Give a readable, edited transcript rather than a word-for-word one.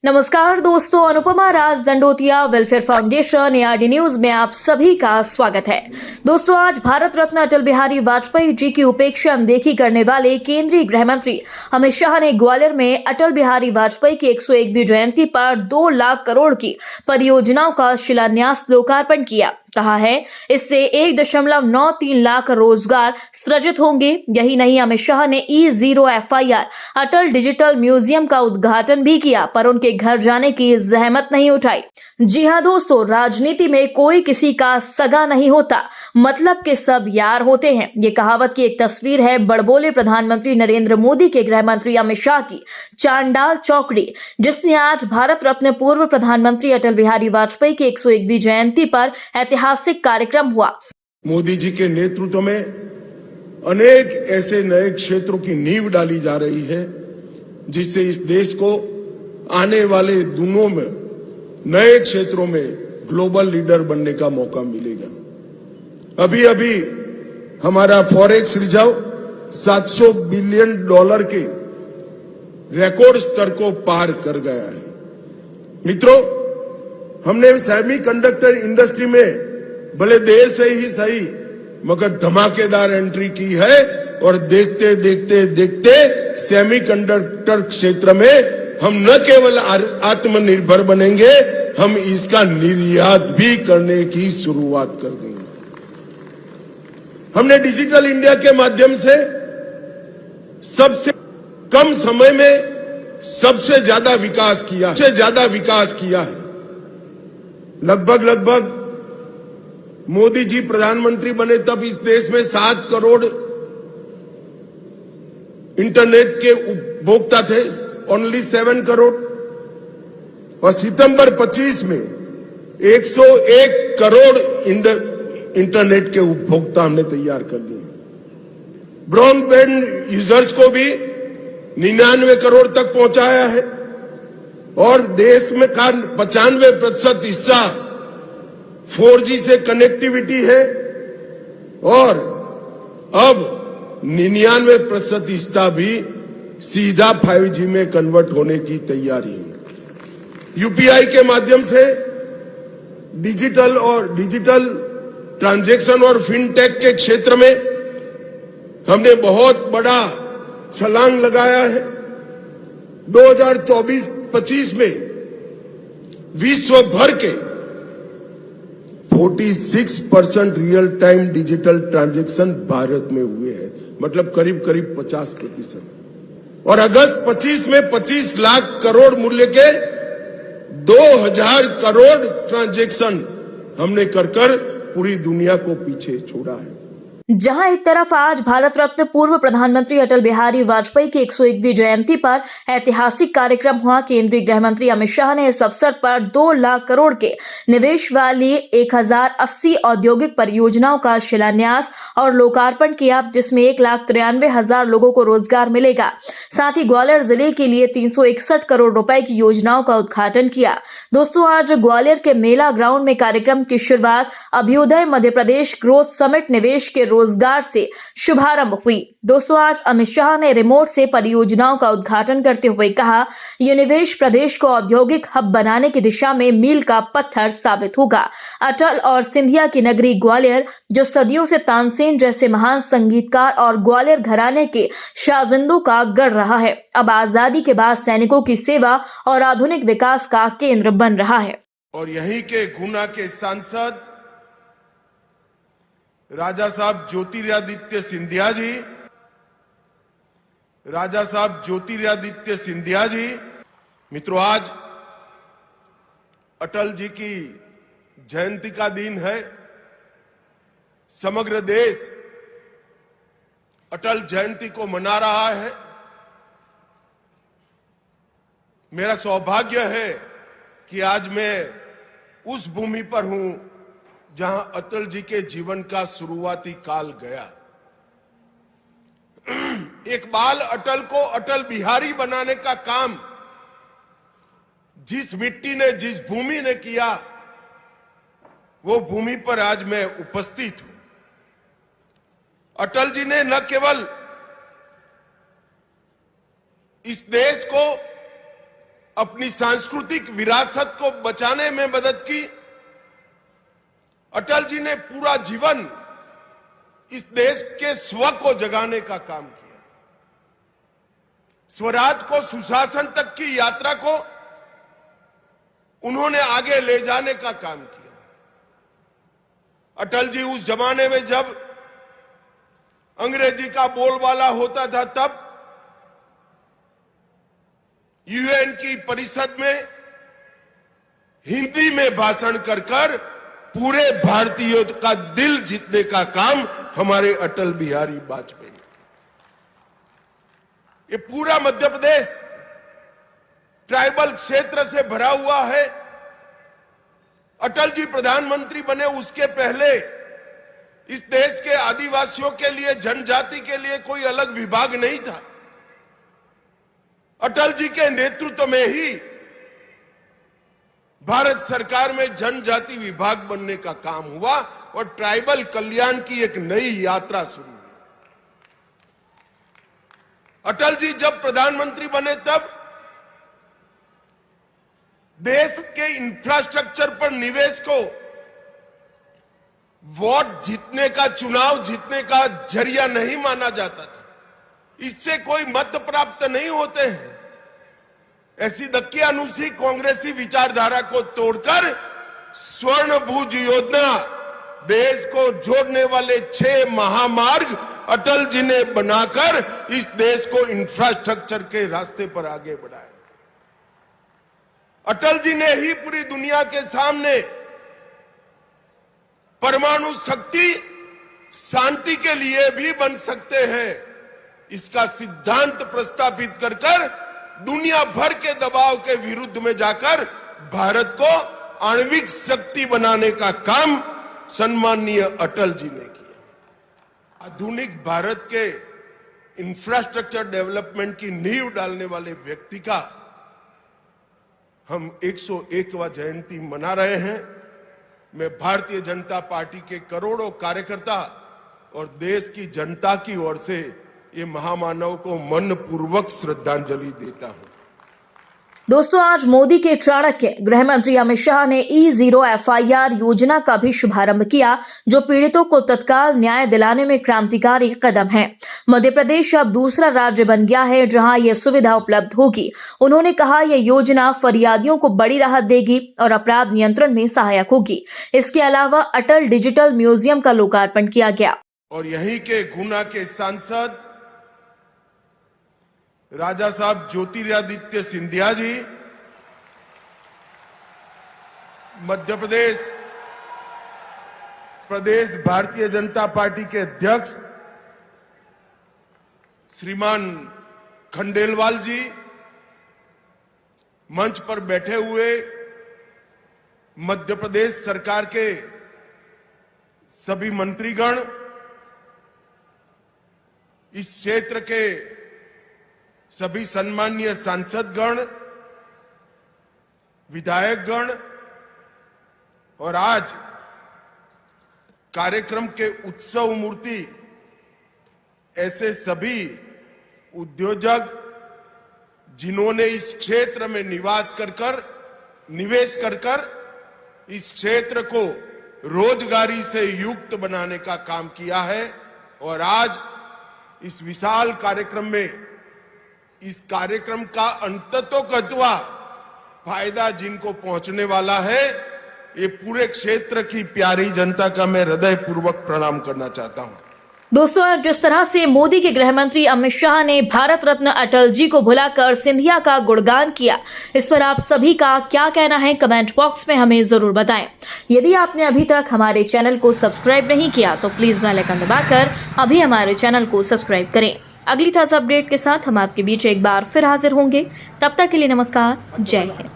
नमस्कार दोस्तों, Anupama Raj Dandotiya welfare foundation ARD news में आप सभी का स्वागत है। दोस्तों, आज भारत रत्न अटल बिहारी वाजपेयी जी की उपेक्षा अनदेखी करने वाले केंद्रीय गृह मंत्री अमित शाह ने ग्वालियर में अटल बिहारी वाजपेयी की 101वीं जयंती पर 2 लाख करोड़ की परियोजनाओं का शिलान्यास लोकार्पण किया। कहा है इससे 1.93 लाख रोजगार सृजित होंगे। यही नहीं, अमित शाह ने E0 FIR अटल डिजिटल म्यूजियम का उद्घाटन भी किया, पर उनके घर जाने की जहमत नहीं उठाई। जी हां दोस्तों, राजनीति में कोई किसी का सगा नहीं होता, मतलब के सब यार होते हैं। ये कहावत की एक तस्वीर है बड़बोले प्रधानमंत्री नरेंद्र मोदी के गृह मंत्री अमित शाह की चांडाल चौकड़ी, जिसने आज भारत रत्न पूर्व प्रधानमंत्री अटल बिहारी वाजपेयी की 101वीं जयंती पर ऐतिहासिक कार्यक्रम हुआ। मोदी जी के नेतृत्व में अनेक ऐसे नए क्षेत्रों की नींव डाली जा रही है, जिससे इस देश को आने वाले दिनों में नए क्षेत्रों में ग्लोबल लीडर बनने का मौका मिलेगा। अभी अभी हमारा फॉरेक्स रिजर्व $700 बिलियन के रिकॉर्ड स्तर को पार कर गया है। मित्रों, हमने सेमीकंडक्टर इंडस्ट्री में भले देर से ही सही मगर धमाकेदार एंट्री की है, और देखते देखते देखते सेमीकंडक्टर क्षेत्र में हम न केवल आत्मनिर्भर बनेंगे, हम इसका निर्यात भी करने की शुरुआत कर देंगे। हमने डिजिटल इंडिया के माध्यम से सबसे कम समय में सबसे ज्यादा विकास किया है। लगभग मोदी जी प्रधानमंत्री बने तब इस देश में 7 करोड़ इंटरनेट के उपभोक्ता थे, ओनली 7 करोड़, और सितंबर 25 में 101 करोड़ इंटरनेट के उपभोक्ता हमने तैयार कर लिए। ब्रॉडबैंड यूजर्स को भी 99 करोड़ तक पहुंचाया है, और देश में का 95% हिस्सा 4G से कनेक्टिविटी है, और अब 99% हिस्सा भी सीधा 5G में कन्वर्ट होने की तैयारी है। यूपीआई के माध्यम से डिजिटल ट्रांजैक्शन और फिनटेक के क्षेत्र में हमने बहुत बड़ा छलांग लगाया है। 2024-25 में विश्व भर के 46% real time digital transaction Bharat में हुए हैं, मतलब करीब 50%। और अगस्त 25 में 25 लाख करोड़ मूल्य के 2000 करोड़ ट्रांजैक्शन हमने कर पूरी दुनिया को पीछे छोड़ा है। जहां एक तरफ आज भारत रत्न पूर्व प्रधानमंत्री अटल बिहारी वाजपेयी की 101वीं जयंती पर ऐतिहासिक कार्यक्रम हुआ, केंद्रीय गृह मंत्री अमित शाह ने इस अवसर पर 2 लाख करोड़ के निवेश वाली 1080 औद्योगिक परियोजनाओं का शिलान्यास और लोकार्पण किया, जिसमें 1,93,000 लोगों को रोजगार मिलेगा। साथ ही ग्वालियर जिले के लिए 361 करोड़ रुपए की योजनाओं का उद्घाटन किया। दोस्तों, आज ग्वालियर के मेला ग्राउंड में कार्यक्रम की शुरुआत अभ्युदय मध्य प्रदेश ग्रोथ समिट निवेश के रोजगार से शुभारंभ हुई। दोस्तों, आज अमित शाह ने रिमोट से परियोजनाओं का उद्घाटन करते हुए कहा, यह निवेश प्रदेश को औद्योगिक हब बनाने की दिशा में मील का पत्थर साबित होगा। अटल और सिंधिया की नगरी ग्वालियर, जो सदियों से तानसेन जैसे महान संगीतकार और ग्वालियर घराने के शाजिंदों का गढ़ रहा है, अब आजादी के बाद सैनिकों की सेवा और आधुनिक विकास का केंद्र बन रहा है। और यहीं के गुना के सांसद राजा साहब ज्योतिरादित्य सिंधिया जी, मित्रों, आज अटल जी की जयंती का दिन है। समग्र देश अटल जयंती को मना रहा है। मेरा सौभाग्य है कि आज मैं उस भूमि पर हूं जहां अटल जी के जीवन का शुरुआती काल गया। एक बाल अटल को अटल बिहारी बनाने का काम जिस मिट्टी ने, जिस भूमि ने किया, वो भूमि पर आज मैं उपस्थित हूं। अटल जी ने न केवल इस देश को अपनी सांस्कृतिक विरासत को बचाने में मदद की। अटल जी ने पूरा जीवन इस देश के स्व को जगाने का काम किया। स्वराज को सुशासन तक की यात्रा को उन्होंने आगे ले जाने का काम किया। अटल जी उस जमाने में जब अंग्रेजी का बोलबाला होता था, तब यूएन की परिषद में हिंदी में भाषण कर पूरे भारतीयों का दिल जीतने का काम हमारे अटल बिहारी वाजपेयी ने। ये पूरा मध्य प्रदेश ट्राइबल क्षेत्र से भरा हुआ है। अटल जी प्रधानमंत्री बने उसके पहले इस देश के आदिवासियों के लिए, जनजाति के लिए कोई अलग विभाग नहीं था। अटल जी के नेतृत्व में ही भारत सरकार में जनजाति विभाग बनने का काम हुआ और ट्राइबल कल्याण की एक नई यात्रा शुरू हुई। अटल जी जब प्रधानमंत्री बने तब देश के इंफ्रास्ट्रक्चर पर निवेश को वोट जीतने का, चुनाव जीतने का जरिया नहीं माना जाता था। इससे कोई मत प्राप्त नहीं होते हैं। ऐसी दकियानुसी कांग्रेसी विचारधारा को तोड़कर स्वर्णभुज योजना, देश को जोड़ने वाले 6 महामार्ग अटल जी ने बनाकर इस देश को इंफ्रास्ट्रक्चर के रास्ते पर आगे बढ़ाया। अटल जी ने ही पूरी दुनिया के सामने परमाणु शक्ति शांति के लिए भी बन सकते हैं, इसका सिद्धांत प्रस्तावित कर दुनिया भर के दबाव के विरुद्ध में जाकर भारत को आणविक शक्ति बनाने का काम सम्माननीय अटल जी ने किया। आधुनिक भारत के इंफ्रास्ट्रक्चर डेवलपमेंट की नींव डालने वाले व्यक्ति का हम 101वां जयंती मना रहे हैं। मैं भारतीय जनता पार्टी के करोड़ों कार्यकर्ता और देश की जनता की ओर से ये महामानव को मनपूर्वक श्रद्धांजलि देता हूं। दोस्तों, आज मोदी के चाणक्य गृह मंत्री अमित शाह ने E0 FIR योजना का भी शुभारंभ किया, जो पीड़ितों को तत्काल न्याय दिलाने में क्रांतिकारी कदम है। मध्य प्रदेश अब दूसरा राज्य बन गया है जहां यह सुविधा उपलब्ध होगी। उन्होंने कहा, यह योजना फरियादियों को बड़ी राहत देगी और अपराध नियंत्रण में सहायक होगी। इसके अलावा अटल डिजिटल म्यूजियम का लोकार्पण किया गया। और यहीं के गुना के सांसद राजा साहब ज्योतिरादित्य सिंधिया जी, मध्य प्रदेश भारतीय जनता पार्टी के अध्यक्ष श्रीमान खंडेलवाल जी, मंच पर बैठे हुए मध्य प्रदेश सरकार के सभी मंत्रीगण, इस क्षेत्र के सभी सम्मानीय सांसदगण, विधायकगण और आज कार्यक्रम के उत्सव मूर्ति ऐसे सभी उद्योजक जिन्होंने इस क्षेत्र में निवेश कर इस क्षेत्र को रोजगारी से युक्त बनाने का काम किया है। और आज इस विशाल कार्यक्रम में, इस कार्यक्रम का अंततोगत्वा फायदा जिनको पहुंचने वाला है, ये पूरे क्षेत्र की प्यारी जनता का मैं हृदयपूर्वक प्रणाम करना चाहता हूं। दोस्तों, जिस तरह से मोदी के गृह मंत्री अमित शाह ने भारत रत्न अटल जी को भुलाकर सिंधिया का गुणगान किया, इस पर आप सभी का क्या कहना है, कमेंट बॉक्स में हमें जरूर बताएं। यदि आपने अभी तक हमारे चैनल को सब्सक्राइब नहीं किया तो प्लीज बेल आइकन दबाकर अभी हमारे चैनल को सब्सक्राइब करें। अगली ताजा अपडेट के साथ हम आपके बीच एक बार फिर हाजिर होंगे। तब तक के लिए नमस्कार, जय हिंद।